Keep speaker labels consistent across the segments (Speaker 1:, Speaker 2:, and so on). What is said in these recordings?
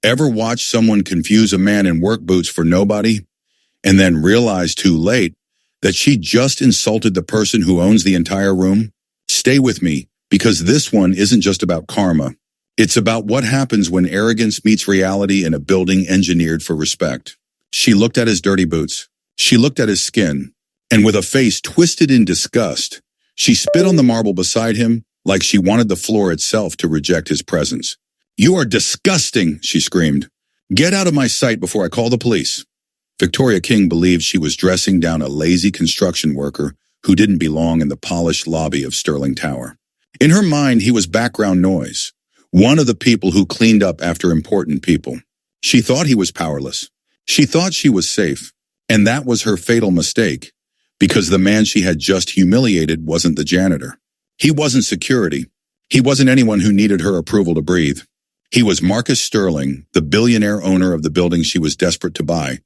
Speaker 1: Ever watch someone confuse a man in work boots for nobody and then realize too late that she just insulted the person who owns the entire room? Stay with me, because this one isn't just about karma. It's about what happens when arrogance meets reality in a building engineered for respect. She looked at his dirty boots. She looked at his skin. And with a face twisted in disgust, she spit on the marble beside him like she wanted the floor itself to reject his presence. "You are disgusting," she screamed. "Get out of my sight before I call the police." Victoria King believed she was dressing down a lazy construction worker who didn't belong in the polished lobby of Sterling Tower. In her mind, he was background noise, one of the people who cleaned up after important people. She thought he was powerless. She thought she was safe, and that was her fatal mistake, because the man she had just humiliated wasn't the janitor. He wasn't security. He wasn't anyone who needed her approval to breathe. He was Marcus Sterling, the billionaire owner of the building she was desperate to buy.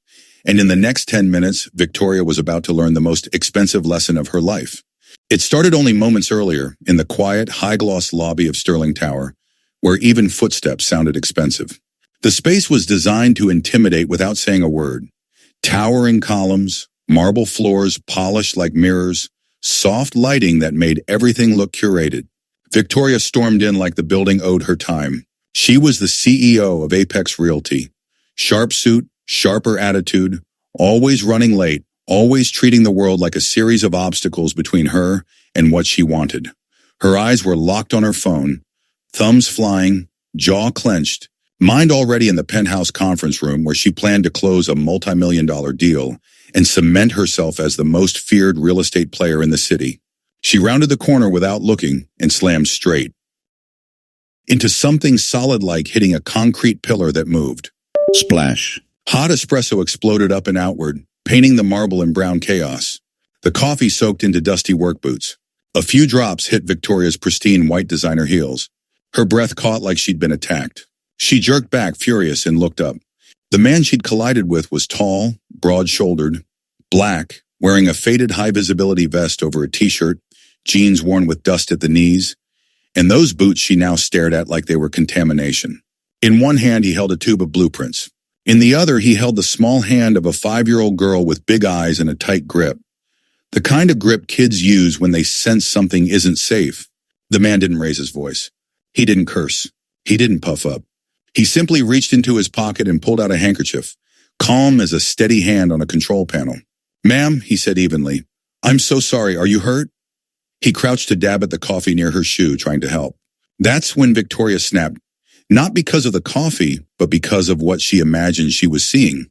Speaker 1: And in the next 10 minutes, Victoria was about to learn the most expensive lesson of her life. It started only moments earlier in the quiet, high-gloss lobby of Sterling Tower, where even footsteps sounded expensive. The space was designed to intimidate without saying a word. Towering columns, marble floors polished like mirrors, soft lighting that made everything look curated. Victoria stormed in like the building owed her time. She was the CEO of Apex Realty. Sharp suit, sharper attitude, always running late, always treating the world like a series of obstacles between her and what she wanted. Her eyes were locked on her phone, thumbs flying, jaw clenched, mind already in the penthouse conference room where she planned to close a multi-million-dollar deal and cement herself as the most feared real estate player in the city. She rounded the corner without looking and slammed straight into something solid like hitting a concrete pillar that moved. Splash. Hot espresso exploded up and outward, painting the marble in brown chaos. The coffee soaked into dusty work boots. A few drops hit Victoria's pristine white designer heels. Her breath caught like she'd been attacked. She jerked back, furious, and looked up. The man she'd collided with was tall, broad-shouldered, black, wearing a faded high-visibility vest over a t-shirt, jeans worn with dust at the knees, and those boots she now stared at like they were contamination. In one hand, he held a tube of blueprints. In the other, he held the small hand of a 5-year-old girl with big eyes and a tight grip. The kind of grip kids use when they sense something isn't safe. The man didn't raise his voice. He didn't curse. He didn't puff up. He simply reached into his pocket and pulled out a handkerchief, calm as a steady hand on a control panel. "Ma'am," he said evenly, "I'm so sorry. Are you hurt?" He crouched to dab at the coffee near her shoe, trying to help. That's when Victoria snapped, not because of the coffee, but because of what she imagined she was seeing.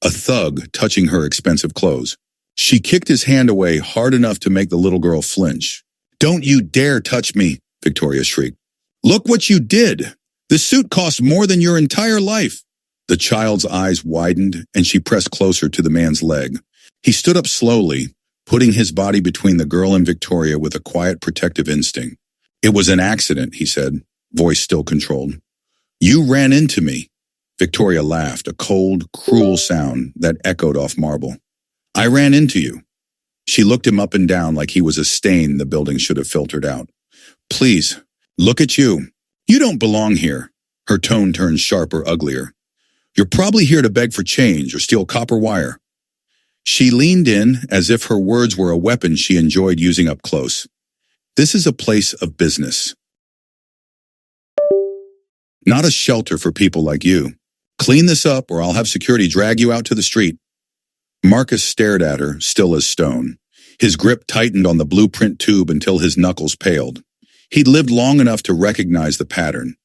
Speaker 1: A thug touching her expensive clothes. She kicked his hand away hard enough to make the little girl flinch. "Don't you dare touch me," Victoria shrieked. "Look what you did. The suit cost more than your entire life." The child's eyes widened, and she pressed closer to the man's leg. He stood up slowly, putting his body between the girl and Victoria with a quiet protective instinct. "It was an accident," he said, voice still controlled. "You ran into me." Victoria laughed, a cold, cruel sound that echoed off marble. "I ran into you." She looked him up and down like he was a stain the building should have filtered out. "Please, look at you. You don't belong here." Her tone turned sharper, uglier. "You're probably here to beg for change or steal copper wire." She leaned in as if her words were a weapon she enjoyed using up close. "This is a place of business, not a shelter for people like you. Clean this up or I'll have security drag you out to the street." Marcus stared at her, still as stone. His grip tightened on the blueprint tube until his knuckles paled. He'd lived long enough to recognize the pattern,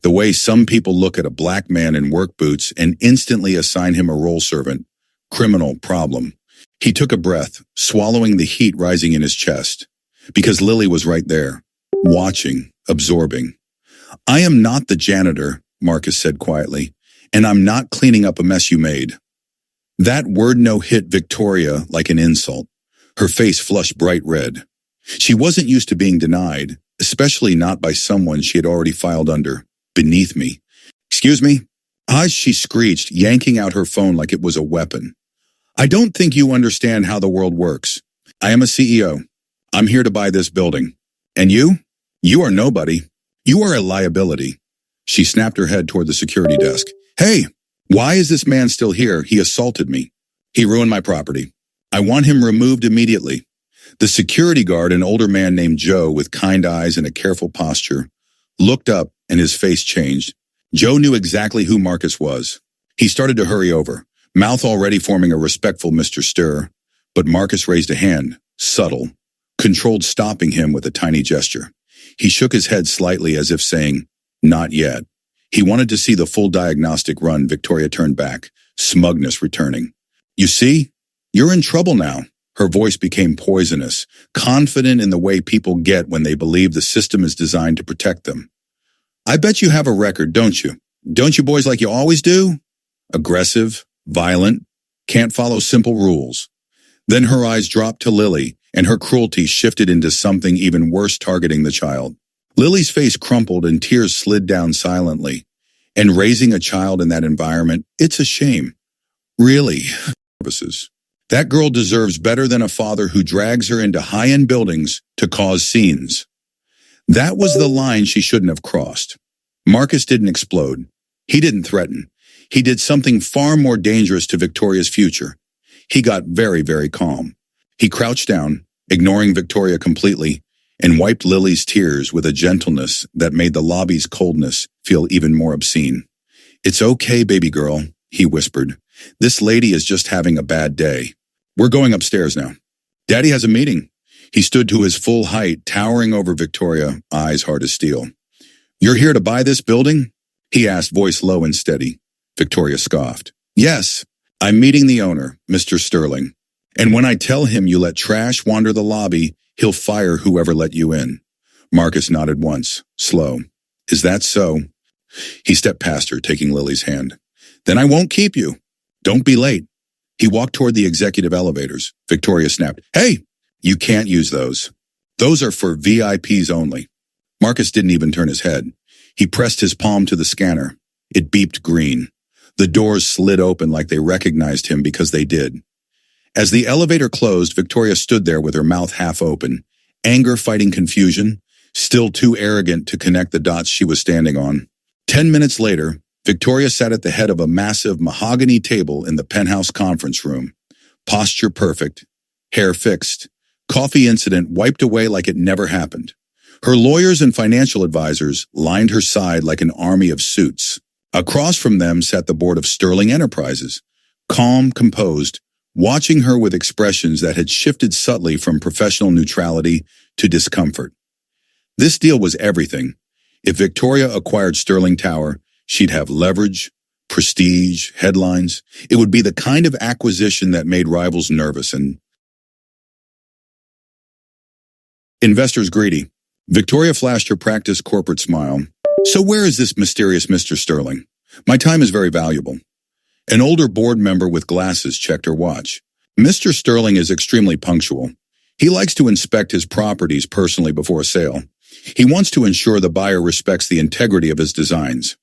Speaker 1: the way some people look at a black man in work boots and instantly assign him a role servant, criminal, problem. He took a breath, swallowing the heat rising in his chest, because Lily was right there, watching, absorbing. "I am not the janitor," Marcus said quietly, "and I'm not cleaning up a mess you made." That word no hit Victoria like an insult. Her face flushed bright red. She wasn't used to being denied, especially not by someone she had already filed under. "Beneath me." "Excuse me?" She screeched, yanking out her phone like it was a weapon. "I don't think you understand how the world works. I am a CEO. I'm here to buy this building. And you? You are nobody. You are a liability." She snapped her head toward the security desk. Hey, why is this man still here? He assaulted me. He ruined my property. I want him removed immediately. The security guard, an older man named Joe with kind eyes and a careful posture, looked up and his face changed. Joe knew exactly who Marcus was. He started to hurry over, mouth already forming a respectful Mr. Stir, but Marcus raised a hand, subtle, controlled, stopping him with a tiny gesture. He shook his head slightly as if saying, "Not yet." He wanted to see the full diagnostic run. Victoria turned back, smugness returning. "You see? You're in trouble now." Her voice became poisonous, confident in the way people get when they believe the system is designed to protect them. "I bet you have a record, don't you? Don't you boys like you always do? Aggressive, violent, can't follow simple rules." Then her eyes dropped to Lily, and her cruelty shifted into something even worse, targeting the child. Lily's face crumpled and tears slid down silently. And raising a child in that environment, it's a shame. Really. Services. That girl deserves better than a father who drags her into high-end buildings to cause scenes. That was the line she shouldn't have crossed. Marcus didn't explode. He didn't threaten. He did something far more dangerous to Victoria's future. He got very, very calm. He crouched down, ignoring Victoria completely, and wiped Lily's tears with a gentleness that made the lobby's coldness feel even more obscene. "It's okay, baby girl," he whispered. "This lady is just having a bad day. We're going upstairs now. Daddy has a meeting." He stood to his full height, towering over Victoria, eyes hard as steel. "You're here to buy this building?" he asked, voice low and steady. Victoria scoffed. "Yes, I'm meeting the owner, Mr. Sterling. And when I tell him you let trash wander the lobby, he'll fire whoever let you in." Marcus nodded once, slow. "Is that so?" He stepped past her, taking Lily's hand. "Then I won't keep you. Don't be late." He walked toward the executive elevators. Victoria snapped, "Hey, you can't use those. Those are for VIPs only." Marcus didn't even turn his head. He pressed his palm to the scanner. It beeped green. The doors slid open like they recognized him, because they did. As the elevator closed, Victoria stood there with her mouth half open, anger fighting confusion, still too arrogant to connect the dots she was standing on. 10 minutes later, Victoria sat at the head of a massive mahogany table in the penthouse conference room. Posture perfect, hair fixed, coffee incident wiped away like it never happened. Her lawyers and financial advisors lined her side like an army of suits. Across from them sat the board of Sterling Enterprises, calm, composed, watching her with expressions that had shifted subtly from professional neutrality to discomfort. This deal was everything. If Victoria acquired Sterling Tower, she'd have leverage, prestige, headlines. It would be the kind of acquisition that made rivals nervous and investors greedy. Victoria flashed her practiced corporate smile. "So where is this mysterious Mr. Sterling? My time is very valuable." An older board member with glasses checked her watch. "Mr. Sterling is extremely punctual. He likes to inspect his properties personally before a sale. He wants to ensure the buyer respects the integrity of his designs."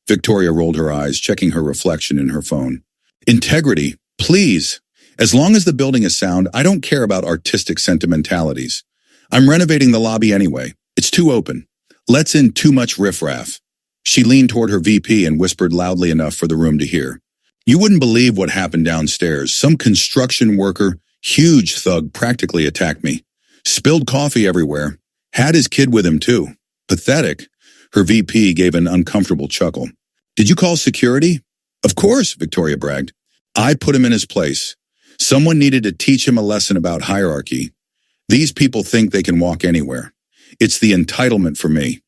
Speaker 1: Victoria rolled her eyes, checking her reflection in her phone. "Integrity, please. As long as the building is sound, I don't care about artistic sentimentalities. I'm renovating the lobby anyway. It's too open. Let's in too much riffraff." She leaned toward her VP and whispered loudly enough for the room to hear. "You wouldn't believe what happened downstairs. Some construction worker, huge thug, practically attacked me. Spilled coffee everywhere. Had his kid with him too. Pathetic." Her VP gave an uncomfortable chuckle. "Did you call security?" "Of course," Victoria bragged. "I put him in his place. Someone needed to teach him a lesson about hierarchy. These people think they can walk anywhere. It's the entitlement for me."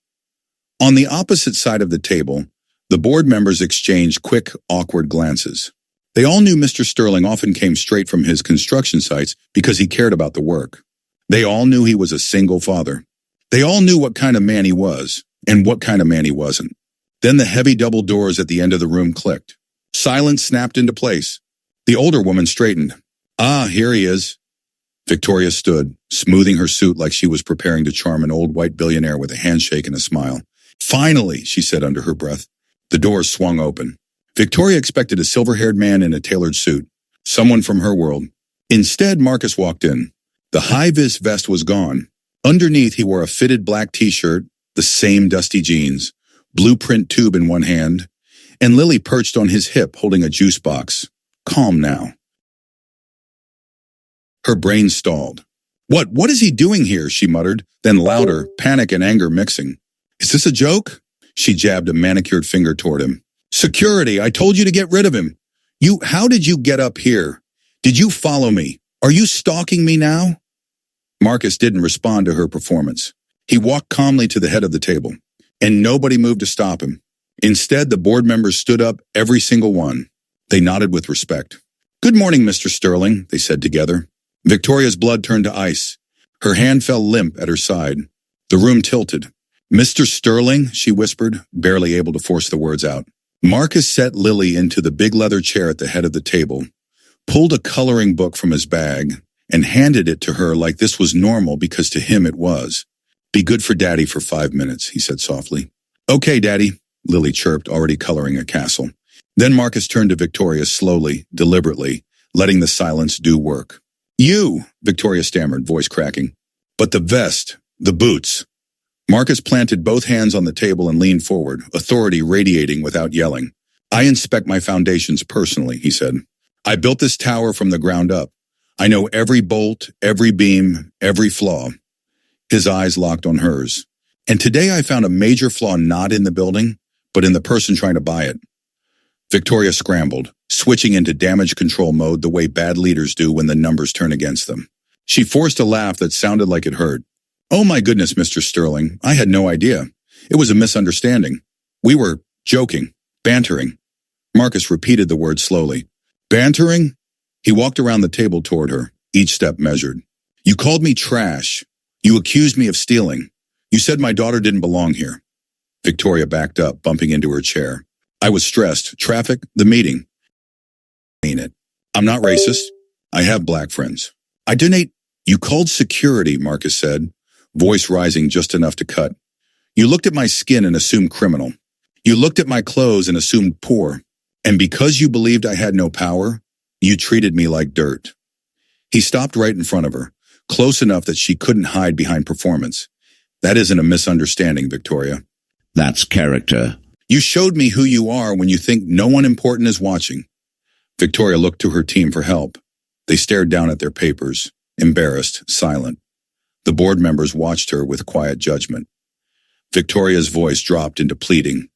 Speaker 1: On the opposite side of the table, the board members exchanged quick, awkward glances. They all knew Mr. Sterling often came straight from his construction sites because he cared about the work. They all knew he was a single father. They all knew what kind of man he was and what kind of man he wasn't. Then the heavy double doors at the end of the room clicked. Silence snapped into place. The older woman straightened. "Ah, here he is." Victoria stood, smoothing her suit like she was preparing to charm an old white billionaire with a handshake and a smile. "Finally," she said under her breath. The doors swung open. Victoria expected a silver-haired man in a tailored suit, someone from her world. Instead, Marcus walked in. The high-vis vest was gone. Underneath, he wore a fitted black t-shirt, the same dusty jeans, blueprint tube in one hand, and Lily perched on his hip holding a juice box. Calm now. Her brain stalled. What is he doing here? She muttered, then louder, panic and anger mixing. Is this a joke? She jabbed a manicured finger toward him. Security, I told you to get rid of him. How did you get up here? Did you follow me? Are you stalking me now? Marcus didn't respond to her performance. He walked calmly to the head of the table, and nobody moved to stop him. Instead, the board members stood up, every single one. They nodded with respect. Good morning, Mr. Sterling, they said together. Victoria's blood turned to ice. Her hand fell limp at her side. The room tilted. Mr. Sterling, she whispered, barely able to force the words out. Marcus set Lily into the big leather chair at the head of the table, pulled a coloring book from his bag, and handed it to her like this was normal because to him it was. Be good for Daddy for 5 minutes, he said softly. Okay, Daddy, Lily chirped, already coloring a castle. Then Marcus turned to Victoria slowly, deliberately, letting the silence do work. You, Victoria stammered, voice cracking. But the vest, the boots. Marcus planted both hands on the table and leaned forward, authority radiating without yelling. I inspect my foundations personally, he said. I built this tower from the ground up. I know every bolt, every beam, every flaw. His eyes locked on hers. And today I found a major flaw not in the building, but in the person trying to buy it. Victoria scrambled, switching into damage control mode the way bad leaders do when the numbers turn against them. She forced a laugh that sounded like it hurt. Oh my goodness, Mr. Sterling, I had no idea. It was a misunderstanding. We were joking, bantering. Marcus repeated the word slowly. Bantering? He walked around the table toward her, each step measured. You called me trash. You accused me of stealing. You said my daughter didn't belong here. Victoria backed up, bumping into her chair. I was stressed. Traffic, the meeting. I mean it. I'm not racist. I have black friends. I donate. You called security, Marcus said, voice rising just enough to cut. You looked at my skin and assumed criminal. You looked at my clothes and assumed poor. And because you believed I had no power, you treated me like dirt. He stopped right in front of her, close enough that she couldn't hide behind performance. That isn't a misunderstanding, Victoria.
Speaker 2: That's character.
Speaker 1: You showed me who you are when you think no one important is watching. Victoria looked to her team for help. They stared down at their papers, embarrassed, silent. The board members watched her with quiet judgment. Victoria's voice dropped into pleading.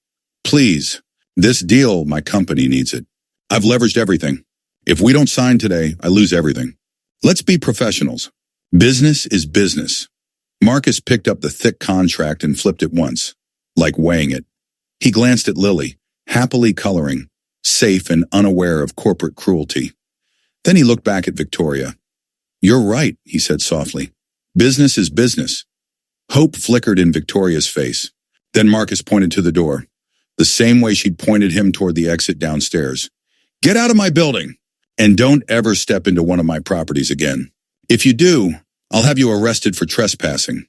Speaker 1: Please, this deal, my company needs it. I've leveraged everything. If we don't sign today, I lose everything. Let's be professionals. Business is business. Marcus picked up the thick contract and flipped it once, like weighing it. He glanced at Lily, happily coloring, safe and unaware of corporate cruelty. Then he looked back at Victoria. You're right, he said softly. Business is business. Hope flickered in Victoria's face. Then Marcus pointed to the door, the same way she'd pointed him toward the exit downstairs. Get out of my building, and don't ever step into one of my properties again. If you do, I'll have you arrested for trespassing.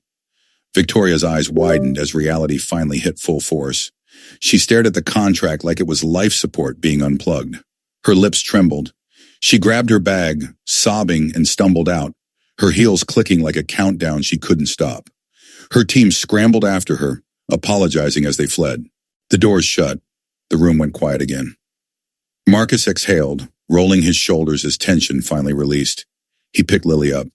Speaker 1: Victoria's eyes widened as reality finally hit full force. She stared at the contract like it was life support being unplugged. Her lips trembled. She grabbed her bag, sobbing, and stumbled out, her heels clicking like a countdown she couldn't stop. Her team scrambled after her, apologizing as they fled. The doors shut. The room went quiet again. Marcus exhaled, rolling his shoulders as tension finally released. He picked Lily up.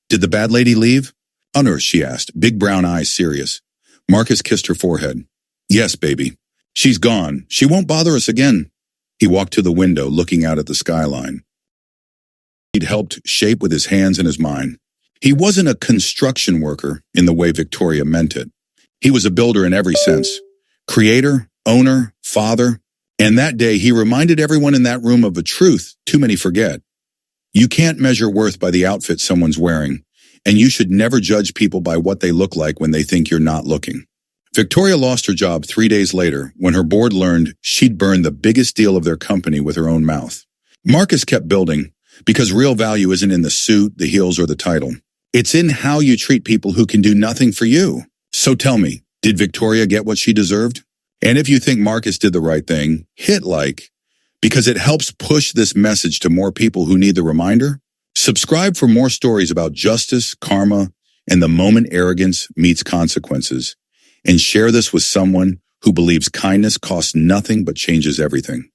Speaker 1: Did the bad lady leave? Unearthed, she asked, big brown eyes serious. Marcus kissed her forehead. Yes, baby. She's gone. She won't bother us again. He walked to the window, looking out at the skyline. He'd helped shape with his hands and his mind. He wasn't a construction worker in the way Victoria meant it. He was a builder in every sense. Creator, owner, father. And that day, he reminded everyone in that room of a truth too many forget. You can't measure worth by the outfit someone's wearing, and you should never judge people by what they look like when they think you're not looking. Victoria lost her job 3 days later when her board learned she'd burned the biggest deal of their company with her own mouth. Marcus kept building because real value isn't in the suit, the heels, or the title. It's in how you treat people who can do nothing for you. So tell me, did Victoria get what she deserved? And if you think Marcus did the right thing, hit like, because it helps push this message to more people who need the reminder. Subscribe for more stories about justice, karma, and the moment arrogance meets consequences. And share this with someone who believes kindness costs nothing but changes everything.